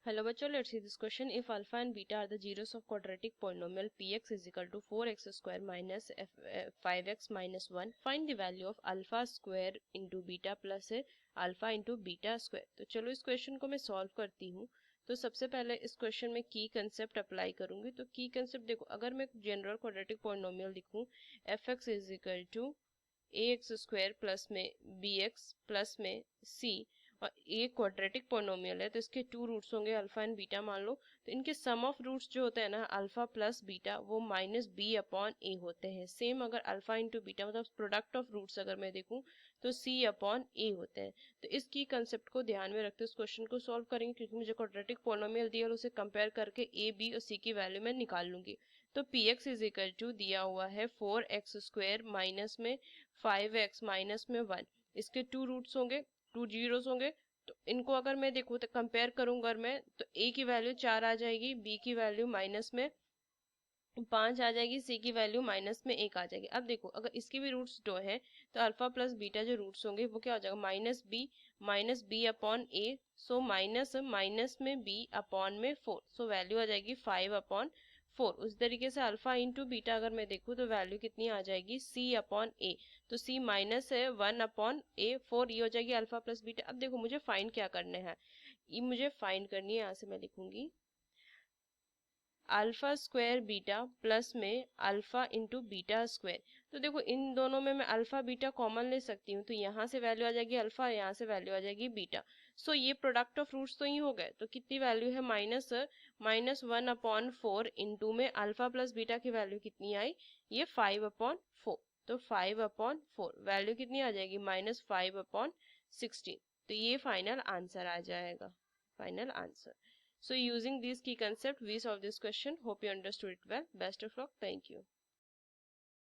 Hello बच्चों, let's see this question. If alpha and beta are the zeros of quadratic polynomial px is equal to 4x square minus 5x minus 1, find the value of alpha square into beta plus alpha into beta square. तो चलो इस question को मैं solve करती हूँ. तो सबसे पहले इस क्वेश्चन में की कंसेप्ट अप्लाई करूंगी. तो की कंसेप्ट देखो, अगर मैं जनरल क्वाड्रेटिक पॉलिनोमियल लिखूं fx is equal to ax square plus में bx प्लस में c, और ये क्वाड्रेटिक पोनोमियल है तो इसके टू रूट्स होंगे अल्फा एंड बीटा मान लो. तो इनके सम ऑफ रूट्स जो होते हैं ना अल्फा प्लस बीटा वो माइनस बी अपॉन ए होते हैं. सेम अगर अल्फा इंटू बीटा मतलब प्रोडक्ट ऑफ रूट्स अगर मैं देखूं तो सी अपॉन ए होते हैं. तो इसकी कंसेप्ट को ध्यान में रखते इस क्वेश्चन को सॉल्व करेंगे, क्योंकि मुझे क्वाड्रेटिक पोनोमियल दिया उसे कंपेयर करके ए बी और सी की वैल्यू मैं निकाल लूंगी. तो P X is equal to दिया हुआ है 4x स्क्वायर माइनस में 5x माइनस में 1. इसके टू रूट्स होंगे, टू जीरोस होंगे. तो इनको अगर मैं देखूँ तो कंपेयर करूंगा अगर मैं, तो a की वैल्यू 4 आ जाएगी, b की वैल्यू माइनस में 5 आ जाएगी, c की वैल्यू माइनस में 1 आ जाएगी. अब देखो अगर इसके भी रूट्स 2 हैं तो अल्फा प्लस बीटा जो रूट्स होंगे वो क्या हो जाएगा माइनस बी अपॉन ए. सो माइनस माइनस में b अपॉन में 4. सो वैल्यू आ जाएगी 5 अपॉन 4. उस तरीके से अल्फा इंटू बीटा अगर मैं देखूँ तो वैल्यू कितनी आ जाएगी c अपॉन ए. तो c माइनस है 1 अपॉन ए 4, ये हो जाएगी अल्फा प्लस बीटा. अब देखो मुझे फाइंड क्या करना है, ये मुझे फाइंड करनी है. यहाँ से मैं लिखूंगी अल्फा स्क्वायर बीटा प्लस में अल्फा इंटू बीटा स्क्वायर. तो देखो इन दोनों में मैं अल्फा बीटा कॉमन ले सकती हूँ, तो यहाँ से वैल्यू आ जाएगी अल्फा, यहाँ से वैल्यू आ जाएगी बीटा. सो ये प्रोडक्ट ऑफ रूट्स तो ही हो गए. तो कितनी वैल्यू है माइनस 1 अपॉन 4 इंटू में अल्फा प्लस बीटा की वैल्यू कितनी आई, ये 5 अपॉन 4. तो 5 अपॉन 4 वैल्यू कितनी आ जाएगी -5 अपॉन 16. तो ये फाइनल आंसर आ जाएगा, final answer. So using these key concepts, we solve this question. Hope you understood it well. Best of luck. Thank you.